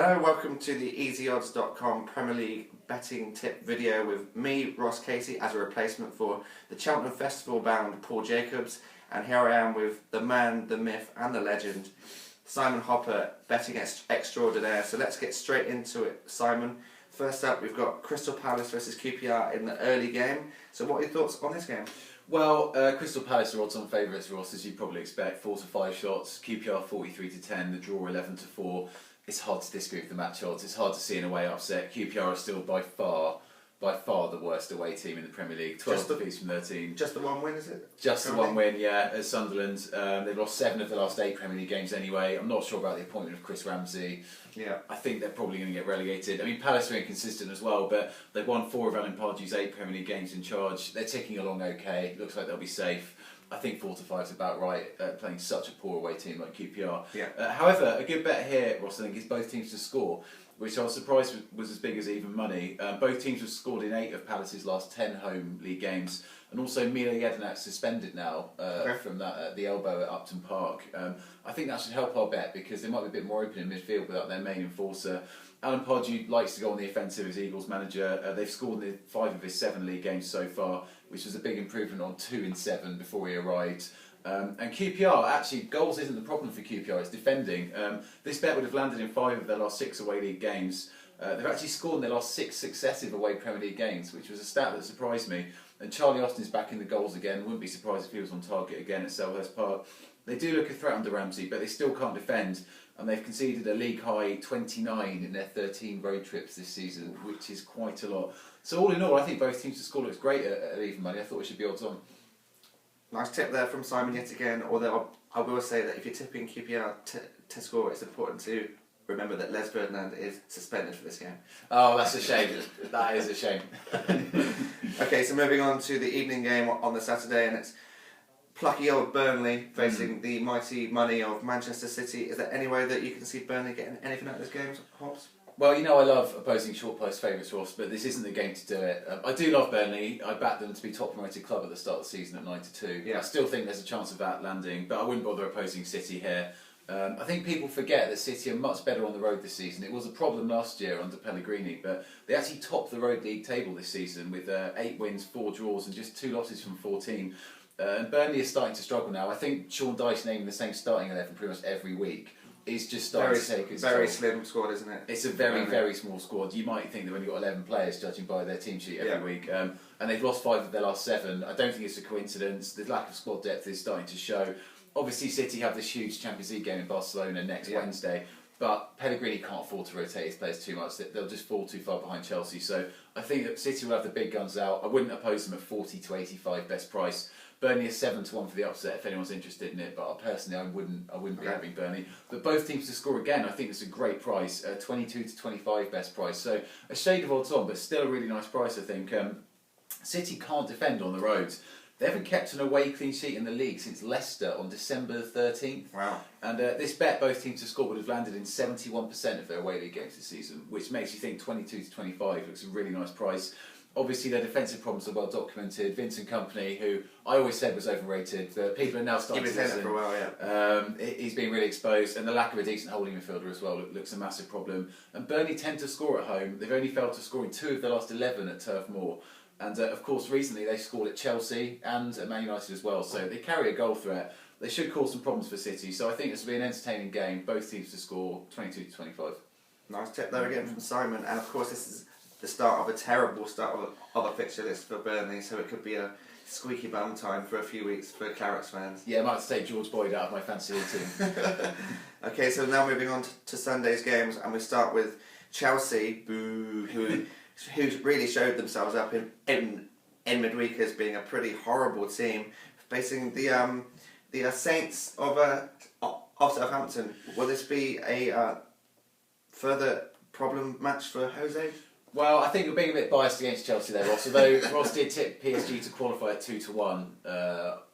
Hello, welcome to the easyodds.com Premier League betting tip video with me, Ross Casey, as a replacement for the Cheltenham Festival bound Paul Jacobs, and here I am with the man, the myth and the legend, Simon Hopper, betting extraordinaire. So let's get straight into it, Simon. First up, we've got Crystal Palace versus QPR in the early game. So what are your thoughts on this game? Well, Crystal Palace are odds-on favourites, Ross, as you probably expect. 4 to 5 shots, QPR 43 to 10, the draw 11 to 4. It's hard to disagree with the match odds. It's hard to see an away upset. QPR are still by far the worst away team in the Premier League. 12 defeats from 13. Just the one win, is it? Just the one win, yeah, at Sunderland. They've lost 7 of the last 8 Premier League games anyway. I'm not sure about the appointment of Chris Ramsey. Yeah. I think they're probably going to get relegated. I mean, Palace are inconsistent as well, but they've won 4 of Alan Pardew's 8 Premier League games in charge. They're ticking along okay. Looks like they'll be safe. I think 4 to 5 is about right, playing such a poor away team like QPR. Yeah. However, a good bet here, Ross, I think, is both teams to score, which I was surprised was as big as even money. Both teams have scored in 8 of Palace's last 10 home league games, and also Mila Jedinak's suspended now from the elbow at Upton Park. I think that should help our bet because they might be a bit more open in midfield without their main enforcer. Alan Pardew likes to go on the offensive as Eagles manager. They've scored in 5 of his 7 league games so far, which was a big improvement on 2 in 7 before he arrived. And QPR, actually, goals isn't the problem for QPR, it's defending. This bet would have landed in 5 of their last 6 away league games. They've actually scored in their last 6 successive away Premier League games, which was a stat that surprised me. And Charlie Austin's back in the goals again. Wouldn't be surprised if he was on target again at Selhurst Park. They do look a threat under Ramsey, but they still can't defend. And they've conceded a league high 29 in their 13 road trips this season, which is quite a lot. So all in all, I think both teams to score looks great at even money. I thought it should be odds on. Nice tip there from Simon yet again, although I will say that if you're tipping QPR to score, it's important to remember that Les Ferdinand is suspended for this game. Oh, that's a shame. That is a shame. Okay, so moving on to the evening game on the Saturday, and it's plucky old Burnley facing the mighty money of Manchester City. Is there any way that you can see Burnley getting anything out of this game, Hobbs? Well, you know I love opposing short price favourites, Ross, but this isn't the game to do it. I do love Burnley. I backed them to be top promoted club at the start of the season at 9 to 2. Yeah. I still think there's a chance of that landing, but I wouldn't bother opposing City here. I think people forget that City are much better on the road this season. It was a problem last year under Pellegrini, but they actually topped the road league table this season with 8 wins, 4 draws and just 2 losses from 14. And Burnley is starting to struggle now. I think Sean Dyche naming the same starting 11 pretty much every week is just starting to take its very toll. slim squad, isn't it? It's a very small squad. You might think they've only got 11 players, judging by their team sheet every week. And they've lost 5 of their last 7. I don't think it's a coincidence. The lack of squad depth is starting to show. Obviously, City have this huge Champions League game in Barcelona next Wednesday, but Pellegrini can't afford to rotate his players too much. They'll just fall too far behind Chelsea. So I think that City will have the big guns out. I wouldn't oppose them at 40 to 85 best price. Burnley is 7 to 1 for the upset if anyone's interested in it, but personally I wouldn't be having Burnley. But both teams to score again, I think it's a great price. 22 to 25 best price. So a shade of odds on, but still a really nice price, I think. City can't defend on the road. They haven't kept an away clean sheet in the league since Leicester on December 13th. Wow. And this bet, both teams to score, would have landed in 71% of their away league games this season, which makes you think 22 to 25 looks a really nice price. Obviously, their defensive problems are well documented. Vincent Kompany, who I always said was overrated, people are now starting to listen. For a while, He's been really exposed, and the lack of a decent holding midfielder as well looks a massive problem. And Burnley tend to score at home. They've only failed to score in 2 of their last 11 at Turf Moor. And of course, recently they scored at Chelsea and at Man United as well. So they carry a goal threat. They should cause some problems for City. So I think this will be an entertaining game. Both teams to score 22 to 25. Nice tip there again from Simon. And of course, this is the start of a terrible start of a fixture list for Burnley. So it could be a squeaky bum time for a few weeks for Clarets fans. Yeah, I might have to take George Boyd out of my fantasy team. Okay, so now moving on to Sunday's games, and we start with Chelsea, who really showed themselves up in midweek as being a pretty horrible team, facing the Saints of Southampton. Will this be a further problem match for Jose? Well, I think we're being a bit biased against Chelsea there, Ross. Although Ross did tip PSG to qualify at 2 to 1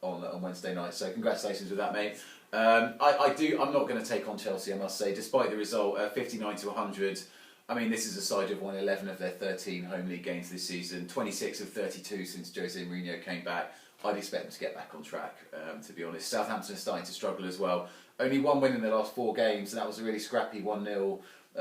on Wednesday night, so congratulations with that, mate. I'm not going to take on Chelsea, I must say, despite the result, 59 to 100. I mean, this is a side who've won 11 of their 13 home league games this season, 26 of 32 since Jose Mourinho came back. I'd expect them to get back on track, to be honest. Southampton are starting to struggle as well. Only 1 win in their last 4 games, and that was a really scrappy 1-0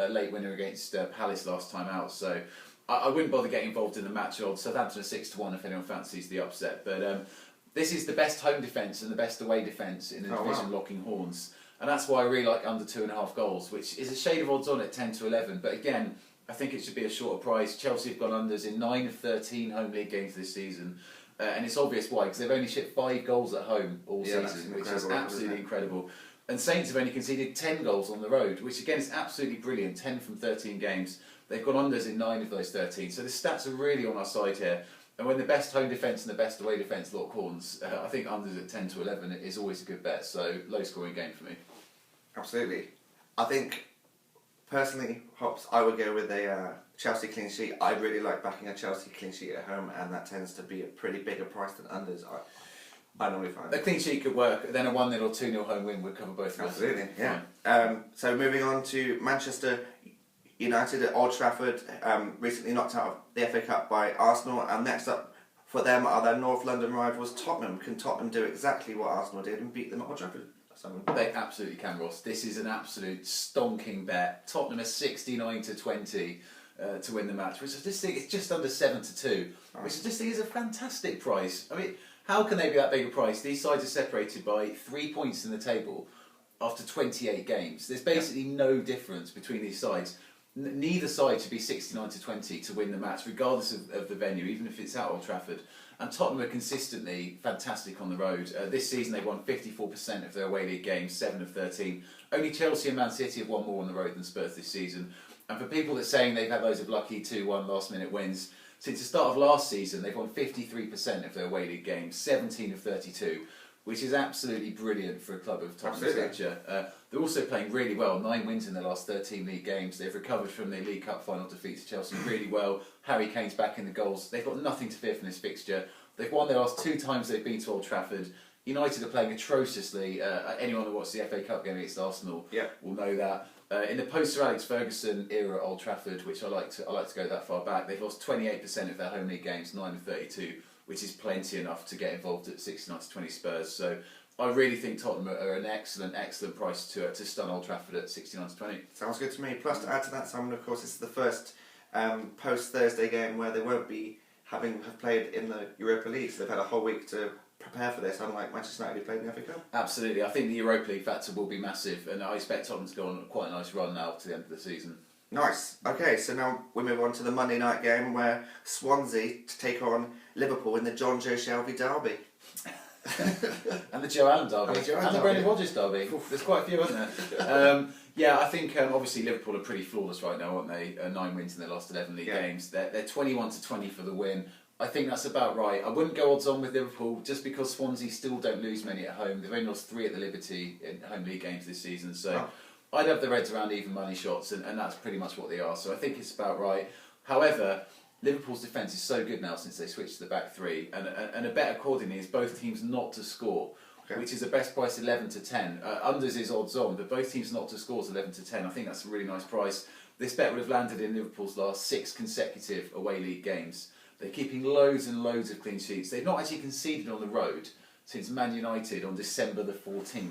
late winner against Palace last time out. So I wouldn't bother getting involved in the match odds. Southampton are 6-1 if anyone fancies the upset. But this is the best home defence and the best away defence in the division, locking horns. And that's why I really like under 2.5 goals, which is a shade of odds on at 10 to 11. But again, I think it should be a shorter price. Chelsea have gone unders in 9 of 13 home league games this season. And it's obvious why, because they've only shipped 5 goals at home all season, which is absolutely incredible. And Saints have only conceded 10 goals on the road, which again is absolutely brilliant. 10 from 13 games. They've gone unders in 9 of those 13. So the stats are really on our side here. And when the best home defence and the best away defence lock horns, I think unders at 10 to 11 is always a good bet. So low scoring game for me. Absolutely. I think, personally, Hops, I would go with a Chelsea clean sheet. I really like backing a Chelsea clean sheet at home, and that tends to be a pretty bigger price than unders. I normally find a clean sheet could work. Then a 1-0 or 2-0 home win would cover both. Absolutely, yeah. So moving on to Manchester United at Old Trafford, recently knocked out of the FA Cup by Arsenal, and next up for them are their North London rivals Tottenham. Can Tottenham do exactly what Arsenal did and beat them at Old Trafford? They absolutely can, Ross. This is an absolute stonking bet. Tottenham are 69 to 20 to win the match, which I just think is just under 7 to 2, which I just think is a fantastic price. I mean, how can they be that big a price? These sides are separated by 3 points in the table after 28 games. There's basically no difference between these sides. Neither side should be 69 to 20 to win the match, regardless of the venue, even if it's at Old Trafford. And Tottenham are consistently fantastic on the road. This season they've won 54% of their away league games, 7 of 13. Only Chelsea and Man City have won more on the road than Spurs this season. And for people that are saying they've had loads of lucky 2-1 last minute wins, since the start of last season they've won 53% of their away league games, 17 of 32. Which is absolutely brilliant for a club of Tottenham's stature. They're also playing really well. 9 wins in their last 13 league games. They've recovered from their League Cup final defeat to Chelsea really well. Harry Kane's back in the goals. They've got nothing to fear from this fixture. They've won their last 2 times they've been to Old Trafford. United are playing atrociously. Anyone who watched the FA Cup game against Arsenal will know that. In the post-Sir Alex Ferguson era at Old Trafford, which I like to go that far back, they've lost 28% of their home league games, 9 of 32. Which is plenty enough to get involved at 69 to 20 Spurs. So I really think Tottenham are an excellent price to stun Old Trafford at 69 to 20. Sounds good to me. Plus, to add to that, Simon, of course, this is the first post-Thursday game where they won't be have played in the Europa League, so they've had a whole week to prepare for this, unlike Manchester United who played in the FA Cup. Absolutely. I think the Europa League factor will be massive, and I expect Tottenham to go on quite a nice run now to the end of the season. Nice. Okay, so now we move on to the Monday night game where Swansea to take on Liverpool in the John Joe Shelby derby. And the Joe Allen derby. And the Brendan Rodgers derby. There's quite a few, isn't there? Yeah, I think obviously Liverpool are pretty flawless right now, aren't they? 9 wins in their last 11 league games. They're 21 to 20 for the win. I think that's about right. I wouldn't go odds on with Liverpool just because Swansea still don't lose many at home. They've only lost 3 at the Liberty in home league games this season. So I'd have the Reds around even money shots, and that's pretty much what they are. So I think it's about right. However, Liverpool's defence is so good now since they switched to the back 3, and a bet accordingly is both teams not to score, which is the best price 11 to 10. Unders is odds on, but both teams not to score is 11 to 10. I think that's a really nice price. This bet would have landed in Liverpool's last 6 consecutive away league games. They're keeping loads and loads of clean sheets. They've not actually conceded on the road since Man United on December the 14th.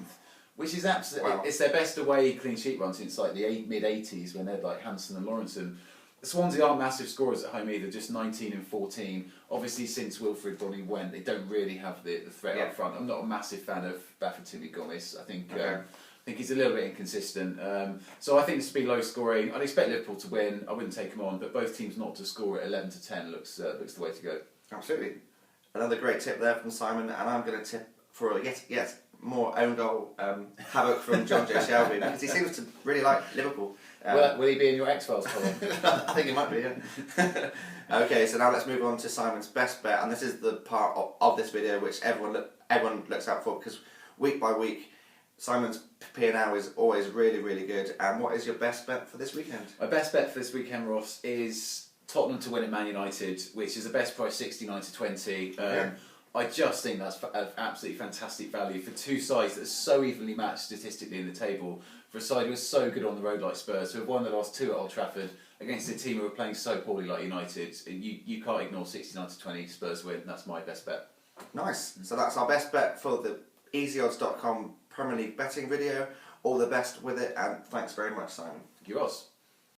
Which is absolutely, it's their best away clean sheet run since like the mid-80s when they had like Hansen and Lawrenson. The Swansea aren't massive scorers at home either, just 19 and 14. Obviously since Wilfried Bonney went, they don't really have the threat up front. I'm not a massive fan of Bafétimbi Gomis. I think he's a little bit inconsistent. So I think this will be low scoring. I'd expect Liverpool to win. I wouldn't take them on, but both teams not to score at 11 to 10 looks the way to go. Absolutely. Another great tip there from Simon, and I'm going to tip for yet more own goal havoc from John Joe Shelby because he seems to really like Liverpool. Will he be in your X-Files column? I think he might be, yeah. Okay, so now let's move on to Simon's best bet, and this is the part of this video which everyone looks out for because week by week Simon's P&L is always really, really good. And what is your best bet for this weekend? My best bet for this weekend, Ross, is Tottenham to win at Man United, which is the best price 69 to 20. I just think that's absolutely fantastic value for 2 sides that are so evenly matched statistically in the table. For a side who is so good on the road like Spurs, who have won the last 2 at Old Trafford against a team who are playing so poorly like United, you can't ignore 69 to 20 Spurs win. That's my best bet. Nice. So that's our best bet for the easyodds.com Premier League betting video. All the best with it, and thanks very much, Simon. Thank you, Ross.